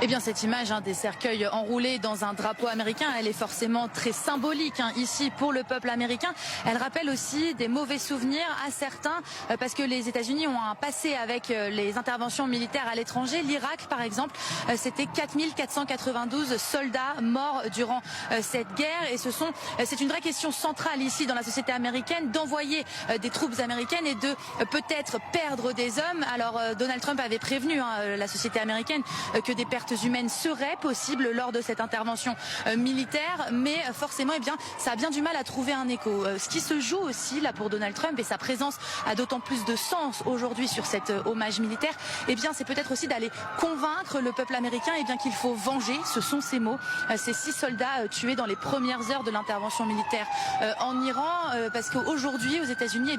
Eh bien, cette image des cercueils enroulés dans un drapeau américain, elle est forcément très symbolique ici pour le peuple américain. Elle rappelle aussi des mauvais souvenirs à certains parce que les États-Unis ont un passé avec les interventions militaires à l'étranger. L'Irak, par exemple, c'était 4492 soldats morts durant cette guerre et c'est une vraie question centrale ici dans la société américaine d'envoyer des troupes américaines et de peut-être perdre des hommes. Alors Donald Trump avait prévenu la société américaine que des pertes humaines seraient possibles lors de cette intervention militaire, mais forcément, ça a bien du mal à trouver un écho. Ce qui se joue aussi là pour Donald Trump et sa présence a d'autant plus de sens aujourd'hui sur cet hommage militaire, c'est peut-être aussi d'aller convaincre le peuple américain qu'il faut venger, ce sont ces mots, ces 6 soldats tués dans les premières heures de l'intervention militaire en Iran, parce qu'aujourd'hui aux États-Unis,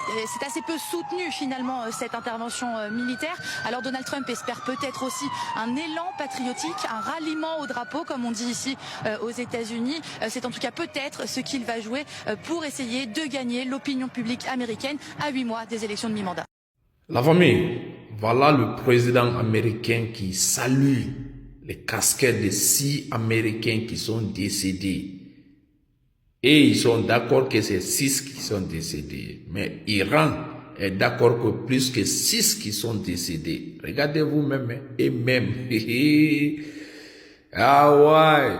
c'est assez peu soutenu finalement cette intervention militaire. Alors Donald Trump espère peut-être aussi un élan patriotique, un ralliement au drapeau comme on dit ici aux États-Unis. C'est en tout cas peut-être ce qu'il va jouer pour essayer de gagner l'opinion publique américaine à 8 mois des élections de mi-mandat. La famille, voilà le président américain qui salue les casquettes de 6 Américains qui sont décédés. Et ils sont d'accord que c'est 6 qui sont décédés. Mais Iran est d'accord que plus que 6 qui sont décédés. Regardez vous-même. Et même. Ah ouais.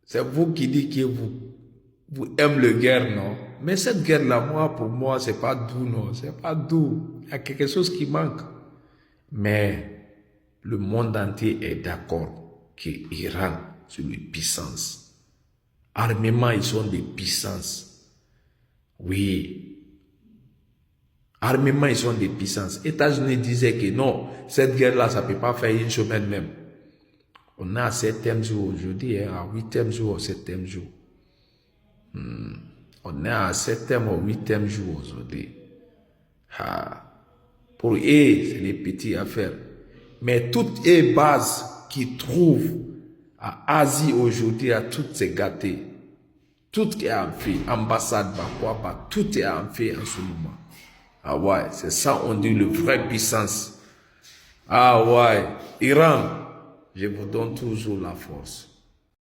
C'est vous qui dites que vous aimez la guerre, non? Mais cette guerre-là, pour moi, c'est pas doux, non? C'est pas doux. Il y a quelque chose qui manque. Mais le monde entier est d'accord que l'Iran, c'est une puissance. Armement, ils sont des puissances. Oui. Armement, ils sont des puissances. Les États-Unis disaient que non, cette guerre-là, ça ne peut pas faire une semaine même. On est à 7e jour aujourd'hui, à 8e jour, 7e jour. On est à 7e ou 8e jour aujourd'hui. Pour eux, c'est les petites affaires. Mais toutes les bases qu'ils trouvent à Asie aujourd'hui, à toutes ces gâtés. Tout est en fait, ambassade, tout est en fait en ce moment. Ah ouais, c'est ça on dit le vrai puissance. Ah ouais, Iran, je vous donne toujours la force.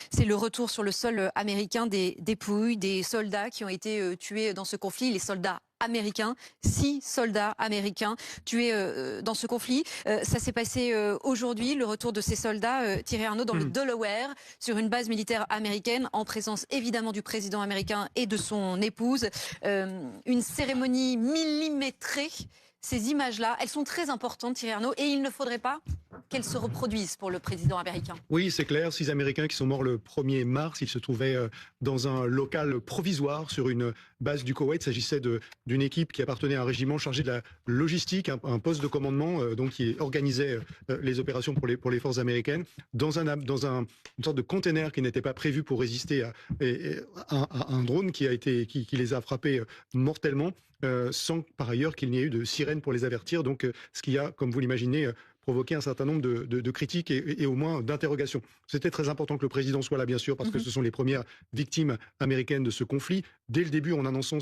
C'est le retour sur le sol américain des dépouilles, des soldats qui ont été tués dans ce conflit, les soldats américains, 6 soldats américains tués dans ce conflit. Ça s'est passé aujourd'hui, le retour de ces soldats, Thierry Arnaud, dans le Delaware, sur une base militaire américaine, en présence évidemment du président américain et de son épouse. Une cérémonie millimétrée. Ces images-là, elles sont très importantes, Thierry Arnaud, et il ne faudrait pas qu'elles se reproduisent pour le président américain. Oui, c'est clair. 6 Américains qui sont morts le 1er mars. Ils se trouvaient dans un local provisoire sur une base du Koweït. Il s'agissait d'une équipe qui appartenait à un régiment chargé de la logistique, un poste de commandement donc qui organisait les opérations pour les forces américaines, dans une sorte de container qui n'était pas prévu pour résister à un drone qui les a frappés mortellement. Sans par ailleurs qu'il n'y ait eu de sirène pour les avertir. Donc ce qui a, comme vous l'imaginez, provoqué un certain nombre de critiques et au moins d'interrogations. C'était très important que le président soit là, bien sûr, parce que ce sont les premières victimes américaines de ce conflit. Dès le début, en annonçant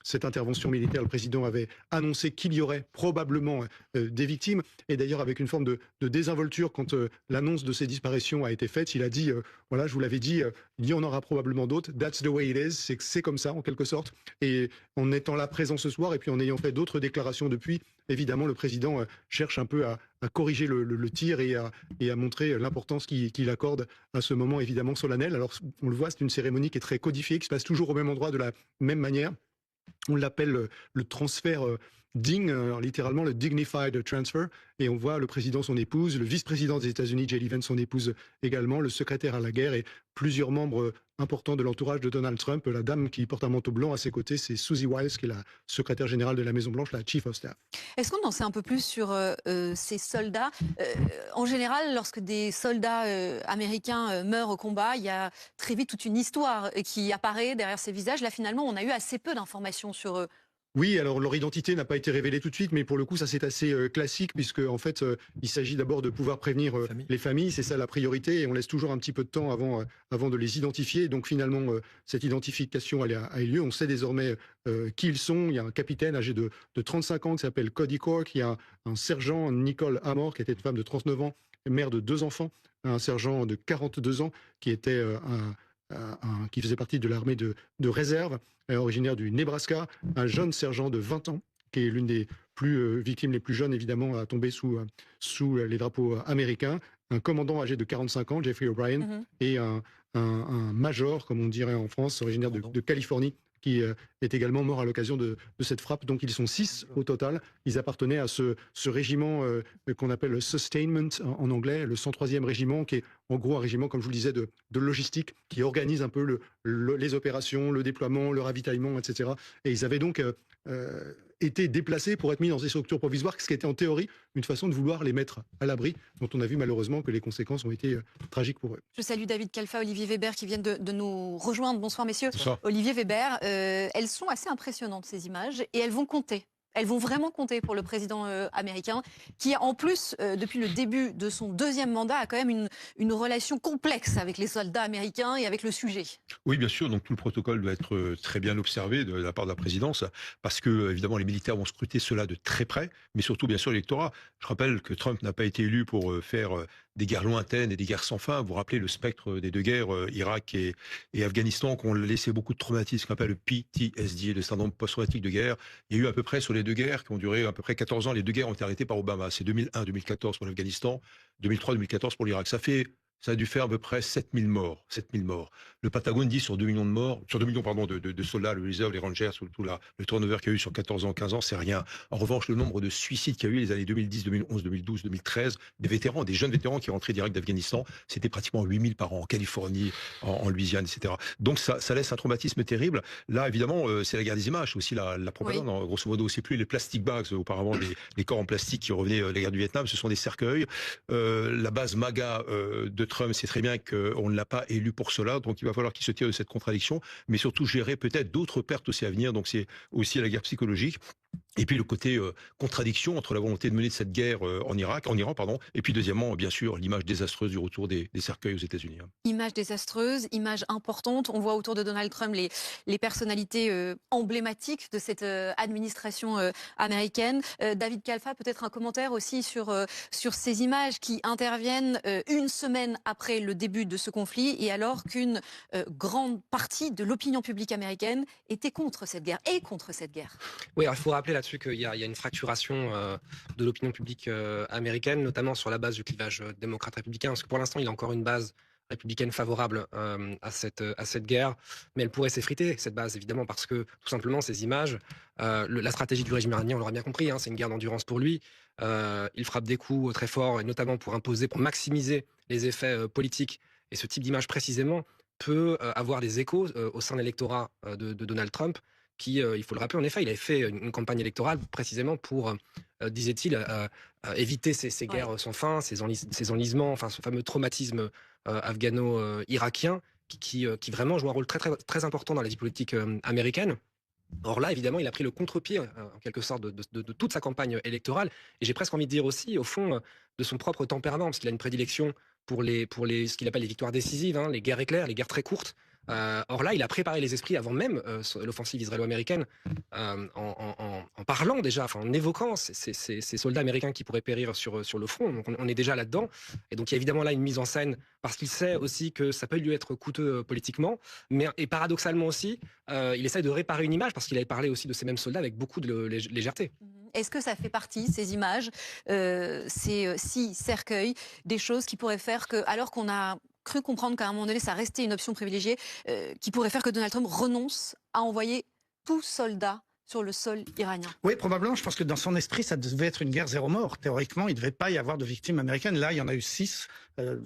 cette intervention militaire, le président avait annoncé qu'il y aurait probablement des victimes. Et d'ailleurs, avec une forme de désinvolture, quand l'annonce de ces disparitions a été faite, il a dit, voilà, je vous l'avais dit, il y en aura probablement d'autres. That's the way it is. C'est comme ça, en quelque sorte. Et en étant là présent ce soir, et puis en ayant fait d'autres déclarations depuis, évidemment, le président cherche un peu à corriger le tir et à montrer l'importance qu'il accorde à ce moment évidemment solennel. Alors on le voit, c'est une cérémonie qui est très codifiée, qui se passe toujours au même endroit de la même manière. On l'appelle le transfert digne, littéralement le dignified transfer. Et on voit le président, son épouse, le vice-président des États-Unis, J.D. Vance, son épouse également, le secrétaire à la guerre et plusieurs membres importants de l'entourage de Donald Trump. La dame qui porte un manteau blanc à ses côtés, c'est Susie Wiles, qui est la secrétaire générale de la Maison-Blanche, la Chief of Staff. Est-ce qu'on en sait un peu plus sur ces soldats En général, lorsque des soldats américains meurent au combat, il y a très vite toute une histoire qui apparaît derrière ces visages. Là, finalement, on a eu assez peu d'informations sur eux. Oui, alors leur identité n'a pas été révélée tout de suite, mais pour le coup, ça c'est assez classique, puisque en fait, il s'agit d'abord de pouvoir prévenir les familles, c'est ça la priorité, et on laisse toujours un petit peu de temps avant de les identifier. Donc finalement, cette identification a eu lieu. On sait désormais qui ils sont. Il y a un capitaine âgé de 35 ans qui s'appelle Cody Cork, il y a un sergent, Nicole Amor, qui était une femme de 39 ans, mère de 2 enfants, un sergent de 42 ans qui était qui faisait partie de l'armée de réserve, originaire du Nebraska, un jeune sergent de 20 ans, qui est l'une des victimes les plus jeunes, évidemment, à tomber sous les drapeaux américains, un commandant âgé de 45 ans, Jeffrey O'Brien, et un major, comme on dirait en France, originaire de Californie, qui est également mort à l'occasion de cette frappe. Donc ils sont 6 au total. Ils appartenaient à ce régiment qu'on appelle le Sustainment en anglais, le 103e régiment, qui est en gros un régiment, comme je vous le disais, de logistique, qui organise un peu les opérations, le déploiement, le ravitaillement, etc. Et ils avaient donc été déplacés pour être mis dans des structures provisoires, ce qui était en théorie une façon de vouloir les mettre à l'abri, dont on a vu malheureusement que les conséquences ont été tragiques pour eux. Je salue David Kalfa, Olivier Weber qui viennent de nous rejoindre. Bonsoir messieurs. Bonsoir. Olivier Weber, elles sont assez impressionnantes ces images et elles vont compter. Elles vont vraiment compter pour le président américain qui, en plus, depuis le début de son 2e mandat, a quand même une relation complexe avec les soldats américains et avec le sujet. Oui, bien sûr. Donc tout le protocole doit être très bien observé de la part de la présidence, parce que évidemment les militaires vont scruter cela de très près, mais surtout bien sûr l'électorat. Je rappelle que Trump n'a pas été élu pour faire des guerres lointaines et des guerres sans fin. Vous vous rappelez le spectre des 2 guerres, Irak et Afghanistan, qui ont laissé beaucoup de traumatismes, qu'on appelle le PTSD, le syndrome post-traumatique de guerre. Il y a eu à peu près sur les 2 guerres qui ont duré à peu près 14 ans. Les 2 guerres ont été arrêtées par Obama. C'est 2001-2014 pour l'Afghanistan, 2003-2014 pour l'Irak. Ça a dû faire à peu près 7000 morts. 7000 morts. Le Pentagone dit sur 2 millions de morts, sur 2 millions pardon, de soldats, le réserve, les Rangers, tout le turnover qu'il y a eu sur 14 ans, 15 ans, c'est rien. En revanche, le nombre de suicides qu'il y a eu les années 2010, 2011, 2012, 2013, des vétérans, des jeunes vétérans qui rentraient direct d'Afghanistan, c'était pratiquement 8000 par an en Californie, en Louisiane, etc. Donc ça laisse un traumatisme terrible. Là, évidemment, c'est la guerre des images, aussi la propagande. Oui. Grosso modo, c'est plus les plastic bags, auparavant les corps en plastique qui revenaient de la guerre du Vietnam, ce sont des cercueils. La base MAGA de Trump, c'est très bien qu'on ne l'a pas élu pour cela, donc il va falloir qu'il se tire de cette contradiction, mais surtout gérer peut-être d'autres pertes aussi à venir, donc c'est aussi la guerre psychologique. Et puis le côté contradiction entre la volonté de mener cette guerre en Iran, et puis deuxièmement, bien sûr, l'image désastreuse du retour des cercueils aux États-Unis. Image désastreuse, image importante. On voit autour de Donald Trump les personnalités emblématiques de cette administration américaine. David Kalfa, peut-être un commentaire aussi sur ces images qui interviennent une semaine après le début de ce conflit et alors qu'une grande partie de l'opinion publique américaine était contre cette guerre et contre cette guerre. Oui, alors il faut rappeler là-dessus qu'il y a une fracturation de l'opinion publique américaine, notamment sur la base du clivage démocrate-républicain, parce que pour l'instant, il y a encore une base républicaine favorable à cette guerre, mais elle pourrait s'effriter, cette base, évidemment, parce que, tout simplement, ces images, la stratégie du régime iranien, on l'aura bien compris, hein, c'est une guerre d'endurance pour lui. Il frappe des coups très forts, et notamment pour maximiser les effets politiques. Et ce type d'image, précisément, peut avoir des échos au sein de l'électorat de Donald Trump, qui, il faut le rappeler, en effet, il avait fait une campagne électorale précisément pour, disait-il, éviter ces guerres sans fin, ces enlisements, enfin ce fameux traumatisme afghano-irakien qui vraiment joue un rôle très, très, très important dans la vie politique américaine. Or là, évidemment, il a pris le contre-pied, en quelque sorte, de toute sa campagne électorale. Et j'ai presque envie de dire aussi, au fond, de son propre tempérament, parce qu'il a une prédilection pour ce qu'il appelle les victoires décisives, hein, les guerres éclairs, les guerres très courtes. Or là, il a préparé les esprits avant même l'offensive israélo-américaine, en parlant déjà, en évoquant ces soldats américains qui pourraient périr sur le front. Donc on est déjà là-dedans. Et donc il y a évidemment là une mise en scène, parce qu'il sait aussi que ça peut lui être coûteux politiquement, et paradoxalement aussi, il essaie de réparer une image, parce qu'il avait parlé aussi de ces mêmes soldats avec beaucoup de légèreté. Est-ce que ça fait partie, ces images, ces 6 cercueils, des choses qui pourraient faire que, alors qu'on a cru comprendre qu'à un moment donné, ça restait une option privilégiée, qui pourrait faire que Donald Trump renonce à envoyer tout soldat sur le sol iranien? Oui, probablement. Je pense que dans son esprit, ça devait être une guerre 0 mort. Théoriquement, il ne devait pas y avoir de victimes américaines. Là, il y en a eu 6.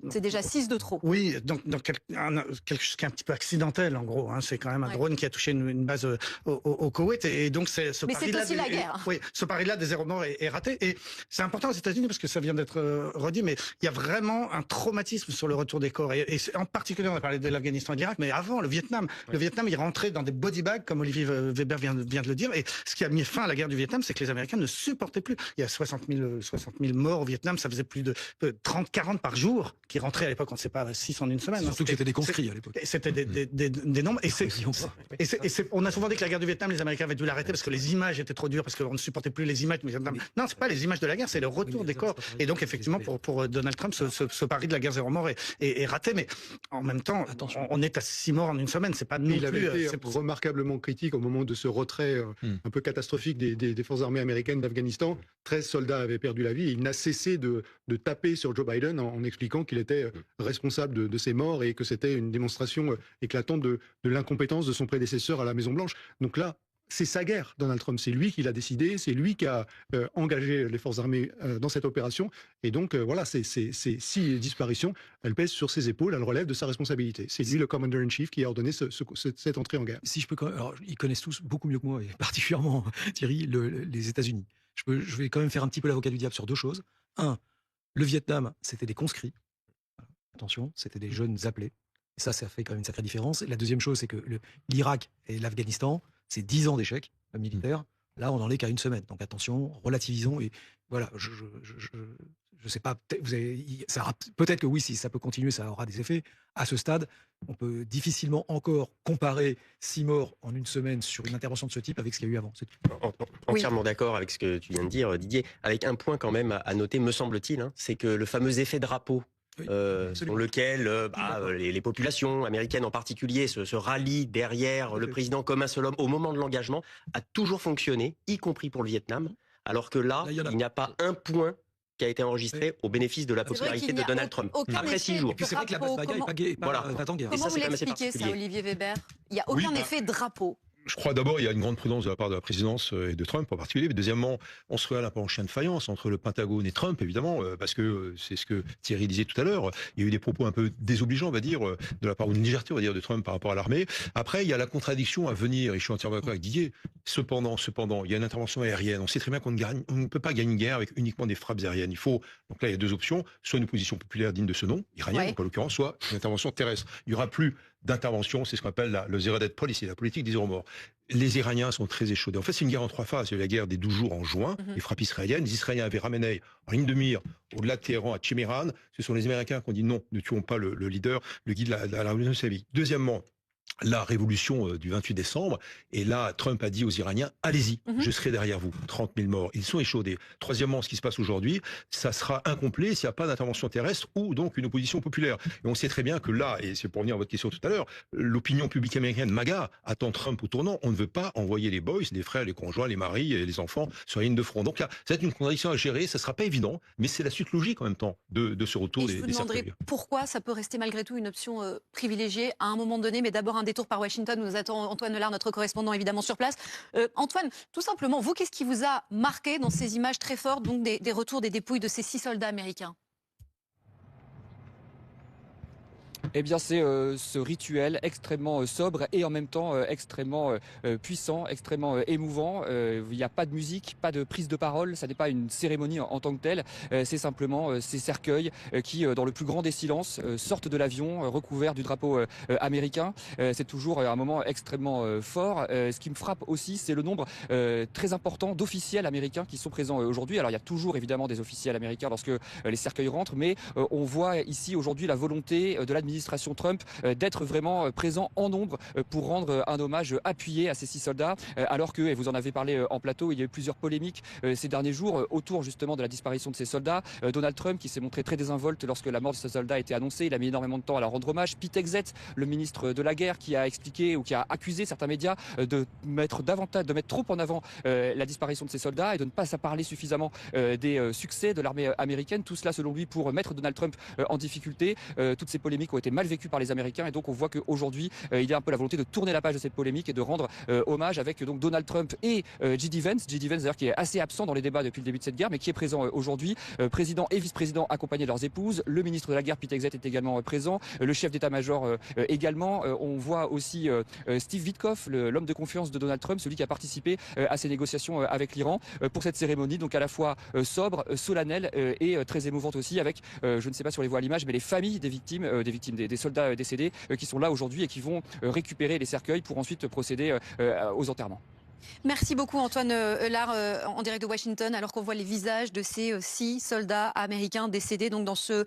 C'est déjà 6 de trop. Oui, donc quelque chose qui est un petit peu accidentel, en gros. Hein. C'est quand même un drone qui a touché une base au Koweït. Et donc, ce pari-là, aussi la guerre. Oui, ce pari-là des 0 morts est raté. Et c'est important aux États-Unis, parce que ça vient d'être redit, mais il y a vraiment un traumatisme sur le retour des corps. Et en particulier, on a parlé de l'Afghanistan et de l'Irak, mais avant, le Vietnam. Ouais. Le Vietnam, il rentrait dans des body bags, comme Olivier Weber vient de le dire. deuxième, et ce qui a mis fin à la guerre du Vietnam, c'est que les Américains ne supportaient plus. Il y a 60 000 morts au Vietnam, ça faisait plus de 30, 40 par jour qui rentraient à l'époque, on ne sait pas, 6 en une semaine. Surtout que c'était des conscrits à l'époque. C'était des nombres. On a souvent dit que la guerre du Vietnam, les Américains avaient dû l'arrêter parce que les images étaient trop dures, parce qu'on ne supportait plus les images du Vietnam. Non, c'est pas les images de la guerre, c'est le retour des corps. Et donc, effectivement, pour Donald Trump, ce pari de la guerre zéro mort est raté. Mais en même temps, on est à 6 morts en une semaine. C'est pas non il avait plus. été remarquablement critique au moment de ce retrait un peu catastrophique des forces armées américaines d'Afghanistan. 13 soldats avaient perdu la vie. Et il n'a cessé de taper sur Joe Biden en expliquant qu'il était responsable de ces morts et que c'était une démonstration éclatante de l'incompétence de son prédécesseur à la Maison-Blanche. Donc là, c'est sa guerre, Donald Trump. C'est lui qui l'a décidé, c'est lui qui a engagé les forces armées dans cette opération. Et donc, voilà, ces 6 disparitions, elles pèsent sur ses épaules, elles relèvent de sa responsabilité. C'est lui le Commander-in-Chief qui a ordonné cette entrée en guerre. Si je peux, alors, ils connaissent tous beaucoup mieux que moi, et particulièrement Thierry, les États-Unis. Je vais quand même faire un petit peu l'avocat du diable sur 2 choses. 1, le Vietnam, c'était des conscrits. Attention, c'était des jeunes appelés. Et ça fait quand même une sacrée différence. Et la deuxième chose, c'est que l'Irak et l'Afghanistan, c'est 10 ans d'échecs militaires. Là, on n'en est qu'à 1 semaine. Donc attention, relativisons. Et voilà, je sais pas, peut-être que oui, si ça peut continuer, ça aura des effets. À ce stade, on peut difficilement encore comparer 6 morts en 1 semaine sur une intervention de ce type avec ce qu'il y a eu avant. Entièrement d'accord avec ce que tu viens de dire, Didier. Avec un point quand même à noter, me semble-t-il, c'est que le fameux effet drapeau, sur lequel les populations américaines en particulier se rallient derrière le président comme un seul homme au moment de l'engagement, a toujours fonctionné, y compris pour le Vietnam, alors que là, il n'y a pas un point qui a été enregistré au bénéfice de la popularité de Donald Trump. Après 6 jours. Et puis c'est vrai que la bataille n'est pas en guerre. Comment vous l'expliquez ça, Olivier Weber? Il n'y a aucun effet drapeau. Je crois d'abord il y a une grande prudence de la part de la présidence et de Trump en particulier. Mais deuxièmement, on se regarde un peu en chien de faïence entre le Pentagone et Trump, évidemment, parce que c'est ce que Thierry disait tout à l'heure. Il y a eu des propos un peu désobligeants, on va dire, de la part, ou une légèreté, on va dire, de Trump par rapport à l'armée. Après, il y a la contradiction à venir, et je suis entièrement d'accord avec Didier. Cependant, il y a une intervention aérienne. On sait très bien qu'on ne peut pas gagner une guerre avec uniquement des frappes aériennes. Il faut, donc là, il y a 2 options. Soit une opposition populaire digne de ce nom, iranienne, en l'occurrence, soit une intervention terrestre. Il y aura plus d'intervention, c'est ce qu'on appelle le zero death policy, la politique des zéro morts. Les Iraniens sont très échaudés. En fait, c'est une guerre en 3 phases. Il y a eu la guerre des 12 jours en juin, les frappes israéliennes. Les Israéliens avaient Ramenei en ligne de mire au-delà de Téhéran, à Tchiméran. Ce sont les Américains qui ont dit non, ne tuons pas le leader, le guide de la révolution islamique. Deuxièmement, la révolution du 28 décembre. Et là, Trump a dit aux Iraniens, allez-y, je serai derrière vous. 30 000 morts. Ils sont échaudés. Troisièmement, ce qui se passe aujourd'hui, ça sera incomplet s'il n'y a pas d'intervention terrestre ou donc une opposition populaire. Et on sait très bien que là, et c'est pour revenir à votre question tout à l'heure, l'opinion publique américaine, MAGA, attend Trump au tournant. On ne veut pas envoyer les boys, les frères, les conjoints, les maris et les enfants sur la ligne de front. Donc là, ça va être une contradiction à gérer. Ça ne sera pas évident, mais c'est la suite logique en même temps de ce retour des cercueils. Pourquoi ça peut rester malgré tout une option privilégiée à un moment donné, mais d'abord un détour par Washington, nous attend Antoine Lard, notre correspondant évidemment sur place. Antoine, tout simplement, vous, qu'est-ce qui vous a marqué dans ces images très fortes donc des retours des dépouilles de ces 6 soldats américains? Eh bien, c'est ce rituel extrêmement sobre et en même temps extrêmement puissant, extrêmement émouvant. Il n'y a pas de musique, pas de prise de parole. Ça n'est pas une cérémonie en tant que telle. C'est simplement ces cercueils qui, dans le plus grand des silences, sortent de l'avion recouverts du drapeau américain. C'est toujours un moment extrêmement fort. Ce qui me frappe aussi, c'est le nombre très important d'officiels américains qui sont présents aujourd'hui. Alors, il y a toujours évidemment des officiels américains lorsque les cercueils rentrent, mais on voit ici aujourd'hui la volonté de l'administration Trump d'être vraiment présent en nombre pour rendre un hommage appuyé à ces 6 soldats, alors que, et vous en avez parlé en plateau, il y a eu plusieurs polémiques ces derniers jours autour justement de la disparition de ces soldats. Donald Trump qui s'est montré très désinvolte lorsque la mort de ce soldat a été annoncée, il a mis énormément de temps à leur rendre hommage. Pete Hegseth, le ministre de la guerre, qui a expliqué ou qui a accusé certains médias de mettre trop en avant la disparition de ces soldats et de ne pas parler suffisamment des succès de l'armée américaine. Tout cela selon lui pour mettre Donald Trump en difficulté. Toutes ces polémiques ont été mal vécues par les Américains et donc on voit qu'aujourd'hui il y a un peu la volonté de tourner la page de cette polémique et de rendre hommage avec donc Donald Trump et J.D. Vance d'ailleurs qui est assez absent dans les débats depuis le début de cette guerre mais qui est présent aujourd'hui, président et vice-président accompagnés de leurs épouses. Le ministre de la guerre Pete Hegseth est également présent, le chef d'état-major également. On voit aussi Steve Witkoff, l'homme de confiance de Donald Trump, celui qui a participé à ces négociations avec l'Iran pour cette cérémonie, donc à la fois sobre, solennelle et très émouvante aussi avec, je ne sais pas si on les voit à l'image, mais les familles des victimes des soldats décédés qui sont là aujourd'hui et qui vont récupérer les cercueils pour ensuite procéder aux enterrements. Merci beaucoup Antoine Eulard en direct de Washington, alors qu'on voit les visages de ces 6 soldats américains décédés donc dans ce